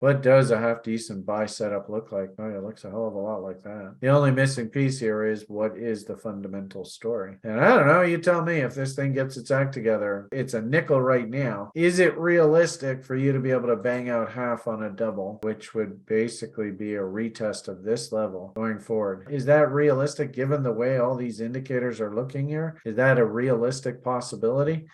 What does a half decent buy setup look like? Oh, it looks a hell of a lot like that. The only missing piece here is what is the fundamental story? And I don't know, you tell me if this thing gets its act together. It's a nickel right now. Is it realistic for you to be able to bang out half on a double, which would basically be a retest of this level going forward? Is that realistic given the way all these indicators are looking here? Is that a realistic possibility?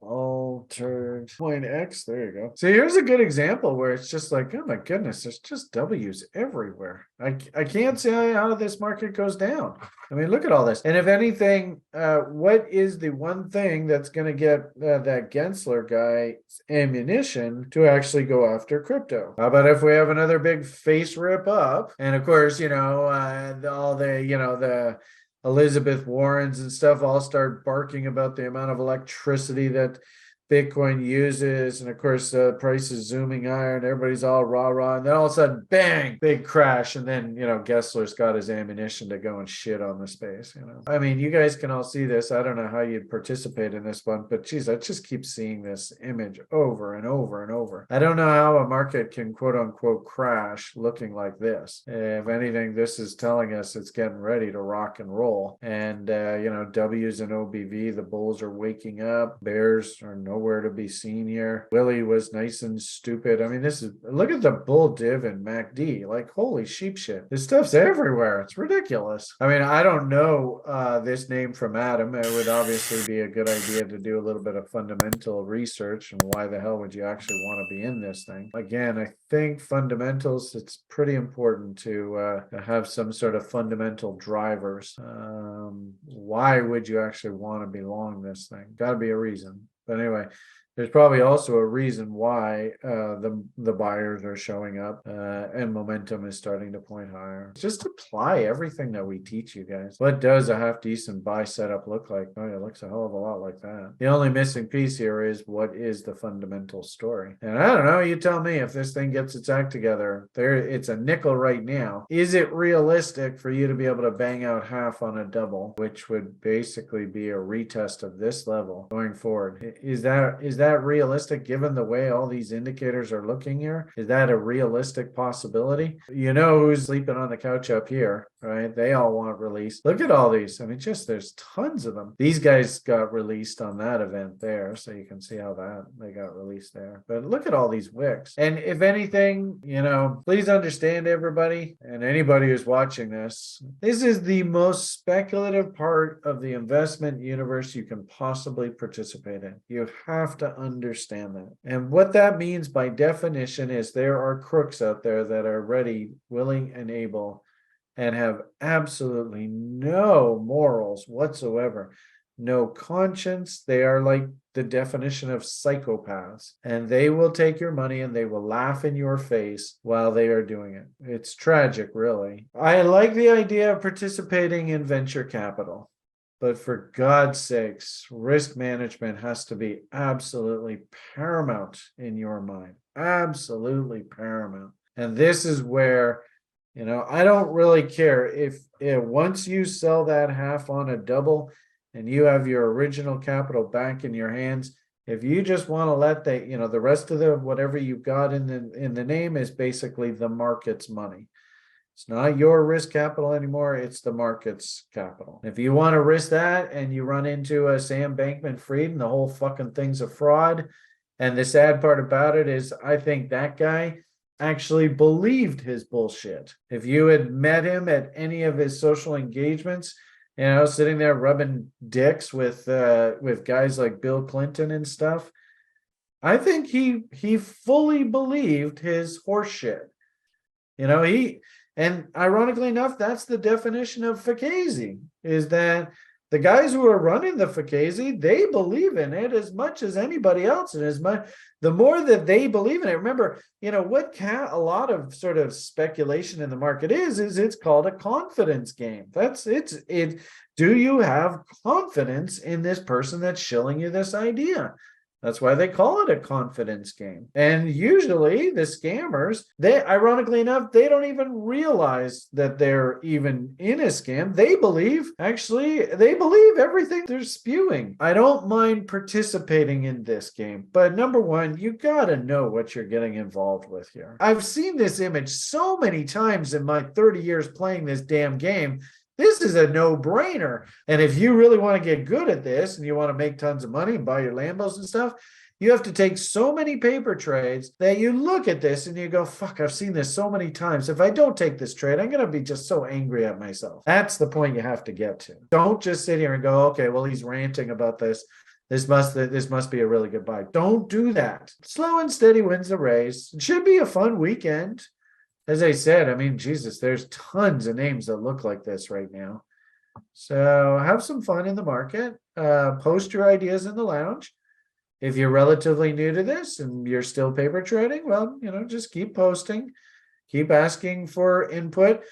Altered point X. There you go. So here's a good example where it's just like, oh my goodness, there's just W's everywhere. I can't see how this market goes down. I mean, look at all this. And if anything, what is the one thing that's going to get that Gensler guy's ammunition to actually go after crypto? How about if we have another big face rip up? And of course, all the Elizabeth Warrens and stuff all start barking about the amount of electricity that Bitcoin uses. And of course, the price is zooming higher and everybody's all rah. And then all of a sudden, bang, big crash. And then, Gessler's got his ammunition to go and shit on the space. I mean, you guys can all see this. I don't know how you'd participate in this one, but geez, I just keep seeing this image over and over and over. I don't know how a market can quote unquote crash looking like this. If anything, this is telling us it's getting ready to rock and roll. And, W's and OBV, the bulls are waking up. Bears are nowhere to be seen here. Willie was nice and stupid. I mean, look at the bull div and MACD. Like, holy sheep shit. This stuff's everywhere. It's ridiculous. I mean, I don't know this name from Adam. It would obviously be a good idea to do a little bit of fundamental research. And why the hell would you actually want to be in this thing? Again, I think fundamentals, it's pretty important to have some sort of fundamental drivers. Why would you actually want to be long this thing? Got to be a reason. But anyway, there's probably also a reason why the buyers are showing up and momentum is starting to point higher. Just apply everything that we teach you guys. What does a half decent buy setup look like? Oh, it looks a hell of a lot like that. The only missing piece here is what is the fundamental story? And I don't know, you tell me if this thing gets its act together. It's a nickel right now. Is it realistic for you to be able to bang out half on a double, which would basically be a retest of this level going forward? Is that realistic given the way all these indicators are looking here? Is that a realistic possibility? You know who's sleeping on the couch up here, right? They all want release. Look at all these. I mean, there's tons of them. These guys got released on that event there, so you can see how they got released there. But look at all these wicks. And if anything, please understand, everybody and anybody who's watching this is the most speculative part of the investment universe you can possibly participate in. You have to understand that. And what that means by definition is there are crooks out there that are ready, willing, and able and have absolutely no morals whatsoever, no conscience. They are like the definition of psychopaths, and they will take your money and they will laugh in your face while they are doing it. It's tragic, really. I like the idea of participating in venture capital. But for God's sakes, risk management has to be absolutely paramount in your mind. Absolutely paramount. And this is where, I don't really care if once you sell that half on a double and you have your original capital back in your hands, if you just want to let the rest of the whatever you've got in the name is basically the market's money. It's not your risk capital anymore. It's the market's capital. If you want to risk that and you run into a Sam Bankman-Fried and the whole fucking thing's a fraud. And the sad part about it is I think that guy actually believed his bullshit. If you had met him at any of his social engagements, sitting there rubbing dicks with guys like Bill Clinton and stuff, I think he fully believed his horse shit. And ironically enough, that's the definition of Fugazi, is that the guys who are running the Fugazi, they believe in it as much as anybody else. And the more that they believe in it, remember, what a lot of sort of speculation in the market is it's called a confidence game. Do you have confidence in this person that's shilling you this idea? That's why they call it a confidence game. And usually the scammers, they ironically enough, they don't even realize that they're even in a scam. They believe everything they're spewing. I don't mind participating in this game, but number one, you gotta know what you're getting involved with here. I've seen this image so many times in my 30 years playing this damn game. This is a no-brainer. And if you really want to get good at this and you want to make tons of money and buy your Lambos and stuff, you have to take so many paper trades that you look at this and you go, fuck, I've seen this so many times. If I don't take this trade, I'm going to be just so angry at myself. That's the point you have to get to. Don't just sit here and go, okay, well, he's ranting about this. This must be a really good buy. Don't do that. Slow and steady wins the race. It should be a fun weekend. As I said, I mean, Jesus, there's tons of names that look like this right now. So have some fun in the market. Post your ideas in the lounge. If you're relatively new to this and you're still paper trading, well, just keep posting, keep asking for input.